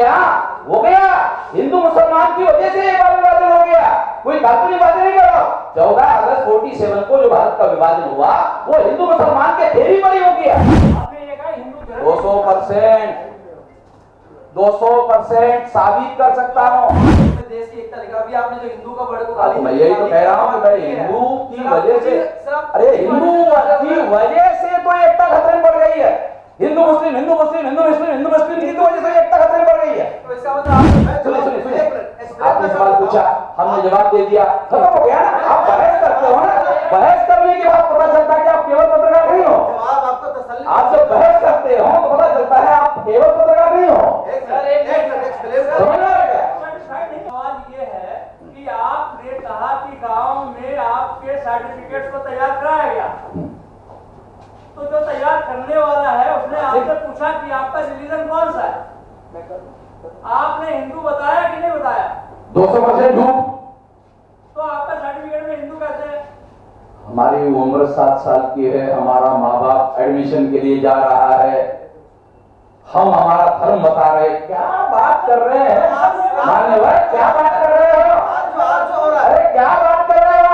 हो गया। हिंदू मुसलमान की वजह से ये विभाजन हो गया, कोई काल्पनिक बातें नहीं करो। 14 अगस्त 47 को जो भारत का विभाजन हुआ वो हिंदू मुसलमान के थ्योरी पर ही हो गया। 200% साबित कर सकता हूँ। देश की एकता दिखा, अभी आपने जो हिंदू का बड़े को गाली, मैं यही तो कह रहा हूँ कि भाई हिंदू की वजह से, अरे हिंदू की वजह से तो एकता खतरे में पड़ गई है। हिंदू मुस्लिम की तो वजह से एकता खतरे में पड़ गई है। तो इसका मतलब सुनिए, आपने सवाल पूछा, हमने जवाब दे दिया, खत्म हो गया ना। आप बहस करते हो ना, बहस करने के बाद पता चलता है कि आप केवल पत्रकार नहीं हो। जवाब आपको तसल्ली, आप जब बहस करते हो तो पता चलता है आप केवल पत्रकार नहीं हो। सवाल ये है कि आपने कहा कि गांव में आपके सर्टिफिकेट को तैयार कराया गया, तो जो तैयार करने वाला है उसने आपसे पूछा कि आपका रिलीजन कौन सा है, आपने हिंदू बताया कि नहीं बताया? 200% झूठ। तो आपका सर्टिफिकेट में हिंदू कैसे है? हमारी उम्र 7 साल की है, हमारा माँ बाप एडमिशन के लिए जा रहा है, हम हमारा धर्म बता रहे। क्या बात कर रहे हैं मान्यवर, क्या बात कर रहे हो? अरे क्या बात कर रहे हो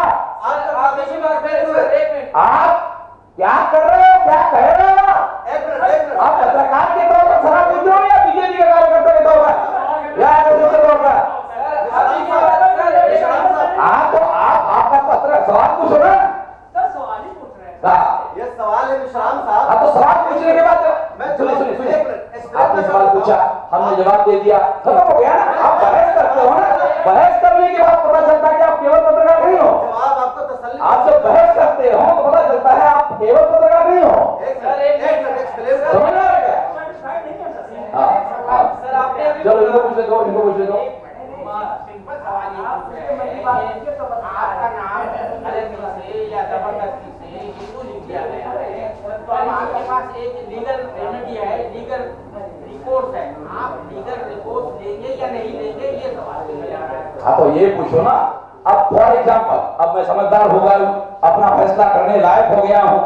आप? क्या कर रहे हो, क्या कह रहे हो आप? पत्रकार के तौर पर सलाह देते हो या बीजेपी के कार्यकर्ता के तौर पर या दूसरे तौर पर? आप तो आपका पत्र सवाल पूछो ना। सर सवाल ही पूछ रहे हैं। ये सवाल है विश्राम साहब। आप तो सवाल पूछने के बाद सुनिए, आपने सवाल पूछा, हमने जवाब दे दिया, खत्म हो गया ना। आप बहस करते हो ना, बहस करने के बाद पता चलता है कि आप केवल पत्रकार नहीं हो। जवाब आपको तसल्ली, आप जब बहस करते हो तो पता चलता है आप केवल पत्रकार नहीं हो। समझ रहे हो क्या? सर आपने अभी चलो इनको पूछ लेते हो, इनको पूछ लेते हो। सिंपल सवाल ये आपका नाम अलग से या जबरदस्ती से हिंदू लिख दिया गया है, तो अब आपके पास एक लीगल रेमेडी है, लीगल रिपोर्ट है, आप लीगल रिपोर्ट देंगे या नहीं देंगे, ये सवाल किया जा रहा है। हाँ तो ये पूछो ना। अब फॉर एग्जाम्पल, अब मैं समझदार हो गया हूँ, अपना फैसला करने लायक हो गया हूँ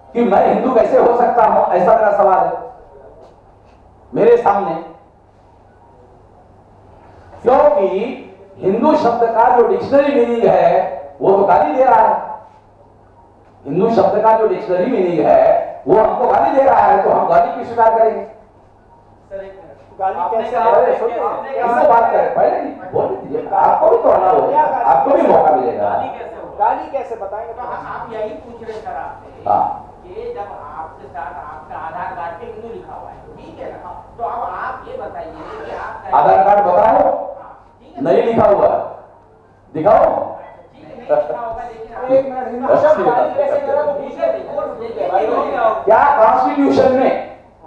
कि मैं हिंदू कैसे हो सकता हूँ, ऐसा मेरा सवाल है मेरे सामने। क्योंकि हिंदू शब्द का जो डिक्शनरी मीनिंग है वो तो गाली दे रहा है। हिंदू शब्द का जो डिक्शनरी मीनिंग है वो हमको गाली दे रहा है, तो हम गाली की स्वीकार करेंगे। सर एक मिनट, गाली कैसे? इससे बात करें, पहले बोल दीजिए, आपको भी तो आना होगा, आपको भी मौका मिलेगा। गाली कैसे बताएंगे? तो आप यही पूछ रहे सर आपसे हाँ। कि जब आपके साथ आपका आधार कार्ड पे हिंदू लिखा हुआ है, ठीक है ना, तो अब आप ये बताइए कि आप आधार कार्ड बताओ, नहीं लिखा हुआ, दिखाओ। क्या कॉन्स्टिट्यूशन में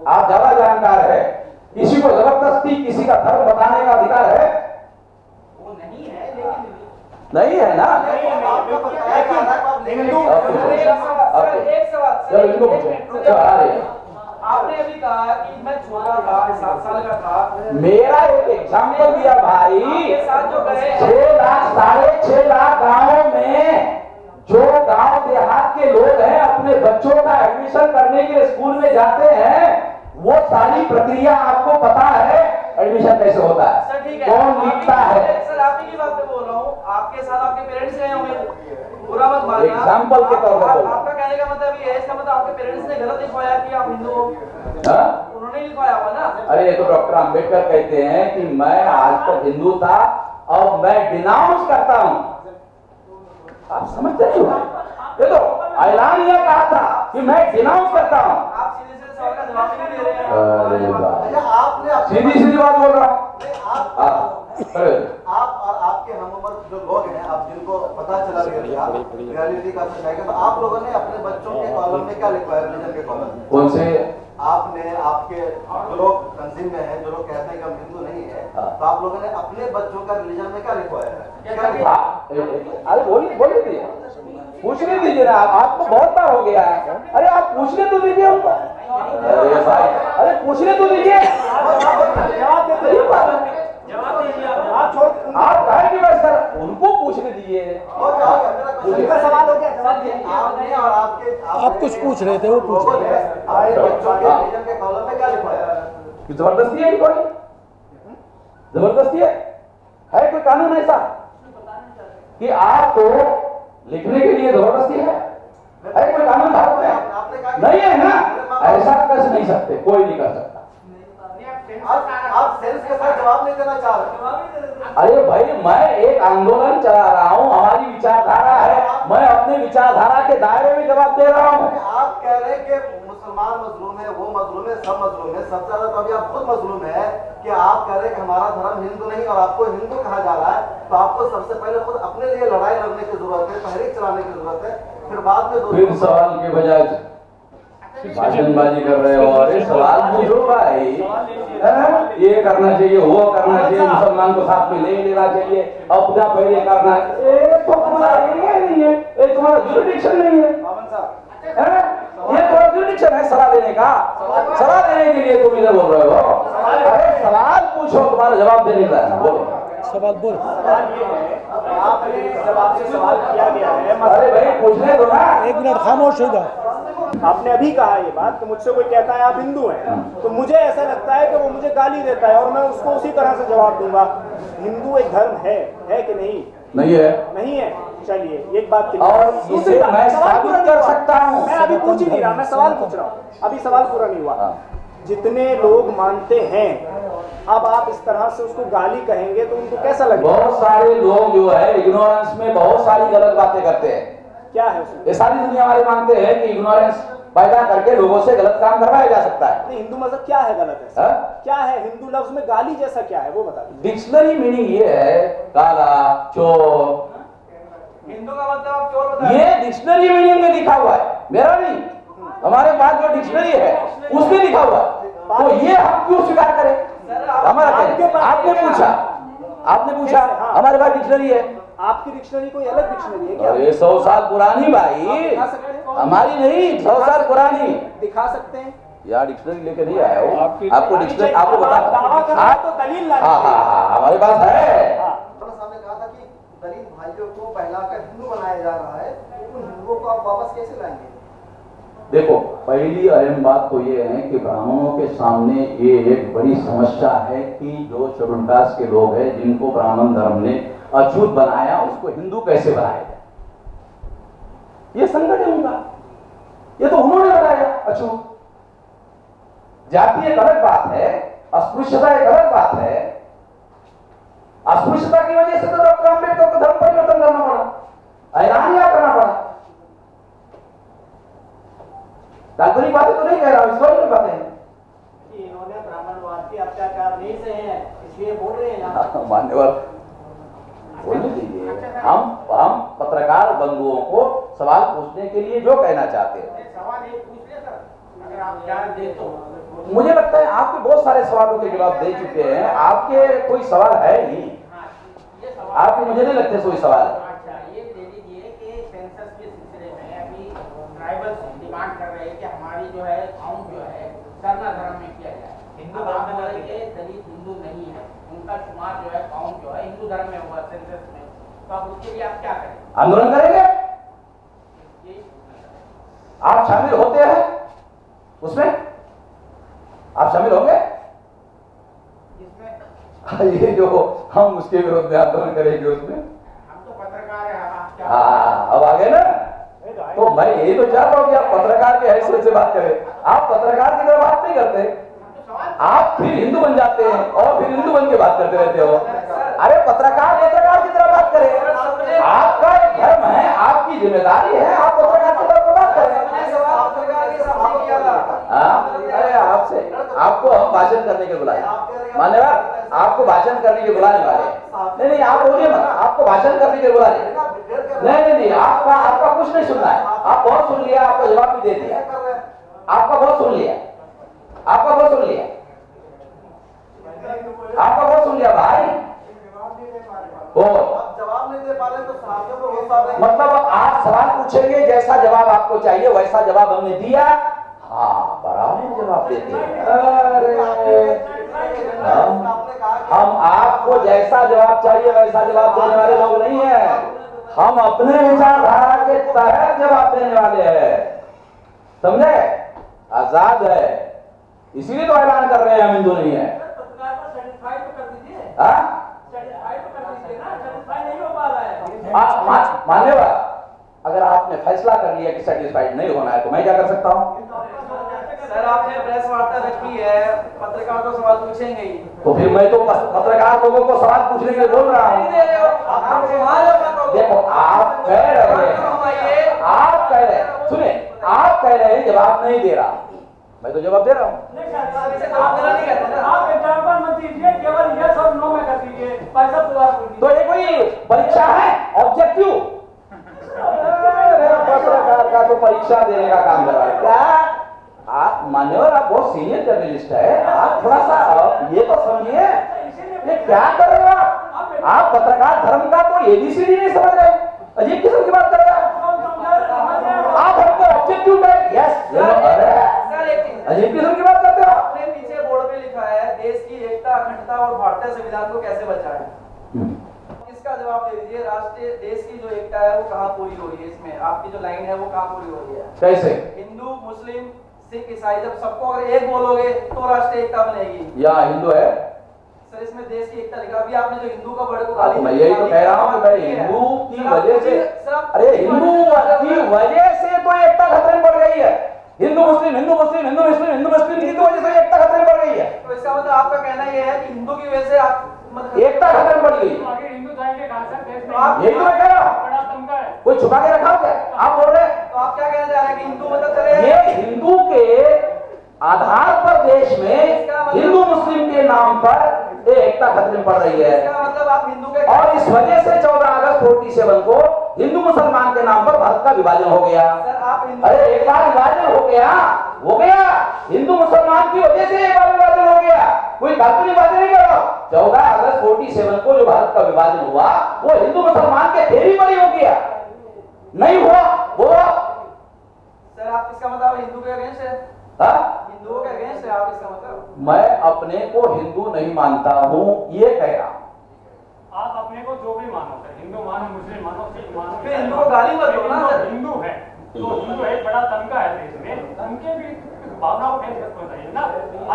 आप ज्यादा जानकार है, किसी को जबरदस्ती किसी का धर्म बताने का अधिकार है? वो नहीं है, लेकिन नहीं है ना। चलो इनको पूछो। आपने अभी कहा कि मैं छोटा था, 7 साल का था। मेरा एक एग्जाम्पल दिया भाई, आपके साथ जो गए 6 लाख 6.5 लाख गांवों में जो गांव देहात के लोग हैं अपने बच्चों का एडमिशन करने के लिए स्कूल में जाते हैं, वो सारी प्रक्रिया आपको पता है। एडमिशन कैसे होता है, सर ठीक है, कौन लिखता है। सर आप ही की बात पे बोल रहा हूँ, आपके साथ आपके पेरेंट्स गए होंगे, बुरा मत मानना। एग्जाम्पल के तौर पर आपका कहने का मतलब ये है, इसका मतलब आपके पेरेंट्स ने गलत लिखवाया कि आप हिंदू हो, उन्होंने लिखवाया हुआ ना। अरे ये तो डॉक्टर अंबेडकर कहते हैं कि मैं आज तक हिंदू था और मैं डिनाउंस करता हूं। आप समझते नहीं हो? ये तो ऐलान ये कहा था कि मैं डिनाउंस करता हूं। आप सीधे सीधे सवाल का जवाब ही नहीं दे रहे हैं। अरे वाह, आपने सीधी सीधी बात बोल रहा हूं। आप और आपके हम उम्र जो लोग हैं, आप जिनको पता चला रियलिटी का समझाएगा, तो आप लोगों ने अपने बच्चों के कॉलम में क्या लिखवाया, रिलीजन के कॉलम में? कौन से? आपने आपके जो लोग तंजीम में हैं, जो लोग कहते हैं कि हम हिंदू नहीं है, तो आप लोगों ने अपने बच्चों का रिलीजन में क्या लिखवाया है? क्या लिखा? अरे बोलने दीजिए, पूछने दीजिए ना। आपको बहुत बार हो गया है। अरे आप पूछने तो दीजिए उनको। अरे भाई, अरे पूछने तो दीजिए। आप कहे कि बस सर उनको पूछने दीजिए। उनका सवाल हो गया, जवाब दिया आपने और आपके आप कुछ पूछ रहे थे, वो पूछ रहे थे। अपने बच्चों के रिलीजन के कॉलम में क्या लिखवाया? जबरदस्ती है कोई? जबरदस्ती है कोई कानून ऐसा कि आपको लिखने के लिए जबरदस्ती है कोई कानून भारत में नहीं है ना? ऐसा कर नहीं सकते, कोई नहीं कर सकता। आप सेंस के साथ जवाब नहीं देना चाह रहे। अरे भाई, मैं एक आंदोलन चला रहा हूँ, हमारी विचारधारा है, मैं अपने विचारधारा के दायरे में जवाब दे रहा हूँ। आप कह रहे हैं कि मुसलमान मजलूम है, वो मजलूम है, सब मजलूम है, सबसे ज्यादा तो अभी आप खुद मजलूम है कि आप कह रहे हैं कि हमारा धर्म हिंदू नहीं और आपको हिंदू कहा जा रहा है। तो आपको सबसे पहले खुद अपने लिए लड़ाई लड़ने की जरूरत है, तहरीक चलाने की जरूरत है, फिर बाद में फिर सवाल के बजाय भाषणबाजी कर रहे हो। अरे सवाल पूछो भाई, ये करना चाहिए, वो करना चाहिए, मुसलमान को साथ में ले लेना चाहिए, अपना पहले करना है। तो तुम्हारा एरिया नहीं है, ये तुम्हारा जुरिडिक्शन नहीं है, ये तुम्हारा जुरिडिक्शन है सलाह देने का। सलाह देने के लिए तुम इधर बोल रहे हो। अरे सवाल पूछो, तुम्हारा जवाब देने का है। बोलो सवाल बोल। आपने जब आपसे सवाल किया गया है, अरे भाई पूछने दो ना। 1 मिनट खामोश हो जाओ। आपने अभी कहा ये बात कि मुझसे कोई कहता है आप हिंदू हैं, तो मुझे ऐसा लगता है कि वो मुझे गाली देता है और मैं उसको उसी तरह से जवाब दूंगा। हिंदू एक धर्म है कि नहीं? नहीं है, नहीं है। चलिए एक बात और इसे मैं साबित कर सकता हूँ। मैं अभी पूछ ही नहीं रहा, मैं सवाल पूछ रहा हूँ, अभी सवाल पूरा नहीं हुआ। जितने लोग मानते हैं, अब आप इस तरह से उसको गाली कहेंगे तो उनको कैसा लगेगा? बहुत सारे लोग जो है इग्नोरेंस में बहुत सारी गलत बातें करते हैं। क्या है उसमें? ये सारी दुनिया वाले मानते हैं कि इग्नोरेंस पैदा करके लोगों से गलत काम करवाया जा सकता है। नहीं, हिंदू मतलब क्या है गलत है? क्या है हिंदू लफ्ज में गाली जैसा क्या है वो बता दीजिए। डिक्शनरी मीनिंग ये है काला, चोर। हिंदू का मतलब आप चोर बता ये डिक्शनरी मीनिंग में लिखा हुआ है, मेरा नहीं, हमारे पास जो डिक्शनरी है उसमें लिखा हुआ है। तो ये हम क्यों स्वीकार करें? हमारा आपने पूछा हमारे पास डिक्शनरी है। आपकी डिक्शनरी कोई अलग डिक्शनरी है क्या? अरे 100 साल पुरानी भाई, दिखा सकते हैं? हमारी नहीं, 100 साल पुरानी। दिखा सकते हैं? यार डिक्शनरी लेके नहीं आया हो, आपको डिक्शनरी आपको बता दावा कर रहा है तो दलील ला। हाँ हमारे पास है। साहब ने कहा था कि दलित भाइयों को बहलाकर हिंदू बनाया जा रहा है, उन हिंदुओं को आप वापस कैसे लाएंगे? देखो, पहली अहम बात तो ये है कि ब्राह्मणों के सामने ये एक बड़ी समस्या है कि जो शेड्यूल कास्ट के लोग हैं जिनको ब्राह्मण धर्म ने अछूत बनाया, उसको हिंदू कैसे बनाया जाए। ये संकट है उनका, ये तो उन्होंने बनाया अछूत। जाति एक अलग बात है, अस्पृश्यता एक अलग बात है। अस्पृश्यता की वजह से तो डॉक्टर अम्बेडकर को धर्म परिवर्तन करना पड़ा, ऐलानिया करना पड़ा। काल्पनिक बातें तो नहीं कह रहा हूं, हिस्टोरिकल बातें हैं। इन्होंने ब्राह्मणवाद की अत्याचार नहीं सहे हैं, इसलिए बोल रहे हैं ना। मान्यवर बोलने दीजिए। हम पत्रकार बंधुओं को सवाल पूछने के लिए जो कहना चाहते हैं। सवाल एक पूछ ले सर, अगर आप जान दे तो। मुझे लगता है आपके बहुत सारे सवालों के जवाब दे चुके हैं, आपके कोई सवाल है नहीं। आपके मुझे नहीं लगते कोई सवाल है। अच्छा, ये दे दीजिए कि सेंसस के सिलसिले में अभी ट्राइबल्स डिमांड कर रहे हैं कि हमारी जो है काउंट जो है सरना धर्म में किया जाए। हिंदू धर्म में दलित हिंदू नहीं है, उनका शुमार जो है काउंट जो है हिंदू धर्म में हुआ सेंसस में, तो आप उसके लिए आप क्या करें? आंदोलन करेंगे? आप शामिल होते हैं उसमें? आप शामिल होंगे? ये जो हम उसके विरुद्ध आंदोलन करेंगे उसमें? हम तो पत्रकार हैं, आप क्या? हाँ, अब आ गए ना। तो मैं यही तो चाहता हूँ कि आप पत्रकार के हैसियत से बात करें। आप पत्रकार की तरह बात नहीं करते, आप फिर हिंदू बन जाते हैं और फिर हिंदू बन के बात करते रहते हो। अरे पत्रकार की तरह बात करें, आपका एक धर्म है, आपकी जिम्मेदारी है, आप पत्रकार की तरह बात करें। अरे आपको हम भाषण करने के बुलाए, मान्यवर आपको भाषण करने के बुलाने वाले नहीं, आप बोलिए मत, आपको भाषण करने के बुलाए नहीं, आपका कुछ नहीं सुनना है। आप बहुत सुन लिया, आपका जवाब भी दे दिया, आपका बहुत सुन लिया, आपका बहुत सुन लिया, आपका बहुत सुन लिया भाई। आप जवाब नहीं दे पा रहे तो साथियों को वो सारे मतलब आप सवाल पूछेंगे, जैसा जवाब आपको चाहिए वैसा जवाब हमने दिया। हाँ, बराबर जवाब देते हैं। अरे हम आपको जैसा जवाब चाहिए वैसा जवाब देने वाले लोग नहीं है, हम अपने विचारधारा के तहत जवाब देने वाले हैं, समझे? आजाद है, इसीलिए तो ऐलान कर रहे हैं हम हिंदू नहीं है। सेटिस्फाइड कर दीजिए ना, सेटिस्फाई नहीं हो पा रहा है। मान्यवर, अगर आपने फैसला कर लिया कि सेटिस्फाइड नहीं होना है तो मैं क्या कर सकता हूँ? सर आपने प्रेस वार्ता रखी है, पत्रकार तो सवाल पूछेंगे ही। तो फिर मैं तो पत्रकार लोगों को सवाल पूछने के लिए बोल रहा हूँ। देखो आप कह रहे हैं, आप कह रहे हैं, सुने, आप कह रहे हैं जवाब नहीं दे रहा, मैं तो जवाब दे रहा हूँ। आप एग्जाम्पल मत दीजिए, केवल यस और नो में कर दीजिए, पैसा पूरा तो ये कोई परीक्षा है ऑब्जेक्टिव? पत्रकार का तो परीक्षा देने का काम कर रहा है क्या? आप मान्यवर, आप बहुत सीनियर जर्नलिस्ट है, आप थोड़ा सा ये तो समझिए, ये क्या कर रहे हो आप पत्रकार धर्म का तो एबीसीडी नहीं समझ रहे, अजीब किस्म की बात कर रहे हैं आप। हमको ऑब्जेक्टिव यस, अजीब किस्म की बात करते हो। आपने पीछे बोर्ड पे लिखा है देश की एकता, अखंडता और भारतीय संविधान को कैसे बचाएं? इसका जवाब दे दीजिए। राष्ट्रीय देश की जो एकता है वो कहाँ पूरी हो रही है? इसमें आपकी जो लाइन है वो कहाँ पूरी हो रही है? कैसे? हिंदू, मुस्लिम, सिख, ईसाई, जब सबको अगर एक बोलोगे तो राष्ट्रीय एकता बनेगी। या हिंदू है सर, इसमें देश की एकता लिखा। अभी आपने जो हिंदू का वर्ड को तो मैं यही तो कह रहा हूँ कि भाई हिंदू की वजह से, अरे हिंदू की वजह से तो एकता खतरे में पड़ गई है। हिंदू मुस्लिम, हिंदू मुस्लिम, हिंदू मुस्लिम, हिंदू मुस्लिम की वजह से एकता खतरे में पड़ गई है। तो इसका मतलब आपका कहना यह है कि हिंदू की वजह से आप एकता खतरे में पड़ गई। हिंदू जाएंगे कहां से देश में? यही तो मैं कह रहा हूँ। बड़ा तमगा है, कोई छुपा के रखा हो क्या? आप बोल रहे हैं तो आप क्या कहना चाह रहे हैं कि हिंदू मतलब चले? ये हिंदू के आधार पर देश में हिंदू मुस्लिम के नाम पर एकता खतरे में पड़ रही है। इसका मतलब आप हिंदू के और इस वजह से 14 अगस्त 47 को हिंदू मुसलमान के नाम पर भारत का विभाजन हो गया। सर आप हिंदू, अरे एक बार विभाजन हो गया, हिंदू मुसलमान की वजह से एक बार विभाजन हो गया, कोई काल्पनिक बात नहीं कर रहा। 14 अगस्त 47 को जो भारत का विभाजन हुआ वो हिंदू मुसलमान के फेरी पर ही हो गया, नहीं हुआ बोलो। सर आप इसका मतलब हिंदू के अगेंस्ट है? हिंदुओं के अगेंस्ट है आप, इसका मतलब? मैं अपने को हिंदू नहीं मानता हूँ ये कह रहा हूँ। आप अपने को जो भी मानो, हिंदू मानो, मुस्लिम मानो, सिख मानो, फिर हिंदू को गाली मत दो ना सर। हिंदू है तो हिंदू एक बड़ा तमगा है देश में, उनके भी भावनाओं को ठेस पहुंचाइए ना।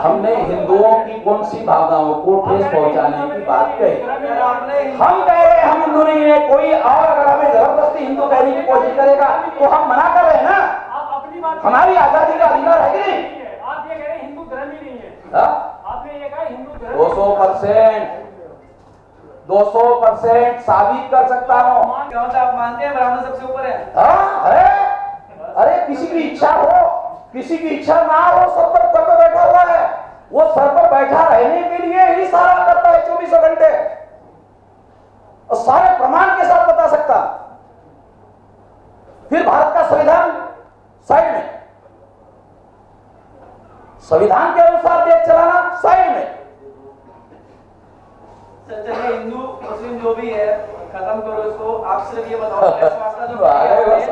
हमने हिंदुओं की कौन सी भावनाओं को ठेस पहुंचाने की बात कही? सर आपने हम कह रहे हैं हम हिंदू नहीं है, कोई और अगर हमें जबरदस्ती हिंदू कहने की कोशिश करेगा तो हम मना कर रहे हैं ना। आप अपनी बात, हमारी आजादी का अधिकार है कि नहीं? आप ये कह रहे हैं हिंदू धर्म ही नहीं है, आपने ये कहा हिंदू धर्म 200% साबित कर सकता हूँ। क्या मतलब आप मानते हैं ब्राह्मण सबसे ऊपर है? अरे किसी की इच्छा हो, किसी की इच्छा ना हो, सब पर बैठा हुआ है, वो सर पर बैठा रहने के लिए ही सारा करता है 24 घंटे, और सारे प्रमाण के साथ बता सकता। फिर भारत का संविधान साइड में, संविधान के अनुसार देश चलाना साइड में। सर चलिए, हिंदू मुस्लिम जो भी है खत्म करो इसको। आप सिर्फ ये बताओ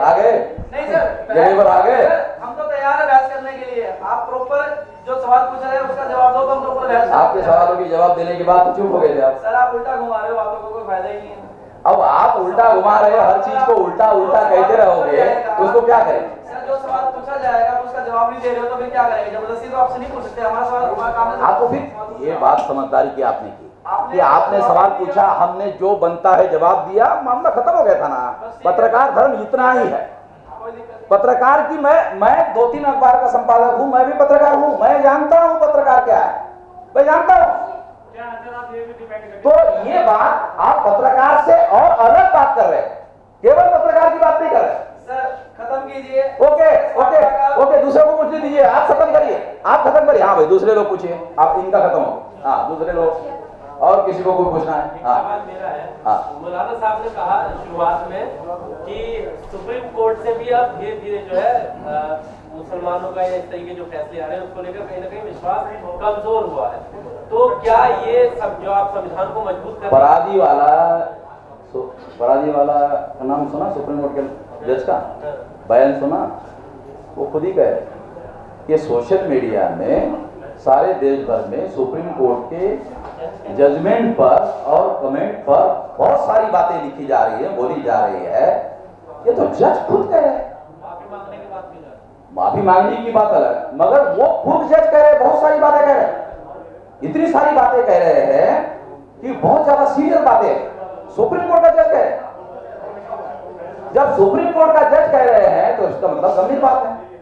आगे नहीं सर, यहीं पर आगे हम तो तैयार है बहस करने के लिए। आप प्रॉपर जो सवाल पूछ रहे हैं उसका जवाब दो तो हम प्रॉपर बहस। आपके सवालों की जवाब देने के बाद चुप हो गए थे आप। सर आप उल्टा घुमा रहे हो, बातों को कोई फायदा ही नहीं है। अब आप उल्टा घुमा रहे हो, हर चीज को उल्टा उल्टा कहते रहोगे तो उसको क्या करें? सर जो सवाल पूछा जाएगा उसका जवाब नहीं दे रहे हो तो फिर क्या करेंगे? जबरदस्ती तो आपसे नहीं पूछ सकते, हमारा सवाल हमारा काम है। आपको फिर ये बात समझदारी की आपने की कि आपने सवाल पूछा, हमने जो बनता है जवाब दिया, मामला खत्म हो गया था ना। पत्रकार धर्म इतना ही है। पत्रकार की मैं 2-3 अखबार का संपादक हूं, मैं भी पत्रकार हूं, मैं जानता हूं पत्रकार क्या है, मैं जानता हूं। तो ये बात आप पत्रकार से और अलग बात कर रहे हैं, केवल पत्रकार की बात नहीं कर रहे। सर खत्म कीजिए। ओके, दूसरे को पूछने दीजिए, आप खत्म करिए, आप खत्म करिए। हाँ भाई, दूसरे लोग पूछिए, आप इनका खत्म हो। हाँ दूसरे लोग, और किसी को कोई पूछना है? सवाल मेरा है। मौलाना साहब ने कहा शुरुआत में कि सुप्रीम कोर्ट से भी अब धीरे धीरे जो है मुसलमानों का इस तरीके जो फैसले आ रहे हैं उसको लेकर कहीं ना कहीं विश्वास कमजोर हुआ है। तो क्या ये सब जो आप संविधान को मजबूत कर, परादी वाला का नाम सुना? सुप्रीम कोर्ट के जज का बयान सुना? वो खुद ही कहे कि सोशल मीडिया में सारे देश भर में सुप्रीम कोर्ट के जजमेंट पर और कमेंट पर बहुत सारी बातें लिखी जा रही है, बोली जा रही है। ये तो जज खुद कह रहे हैं। माफी मांगने की बात अलग, मगर वो खुद जज कह रहे हैं, बहुत सारी बातें कह रहे हैं, इतनी सारी बातें कह रहे हैं कि बहुत ज्यादा सीरियस बात है। सुप्रीम कोर्ट का जज कह रहे हैं, जब सुप्रीम कोर्ट का जज कह रहे हैं तो इसका मतलब गंभीर बात है।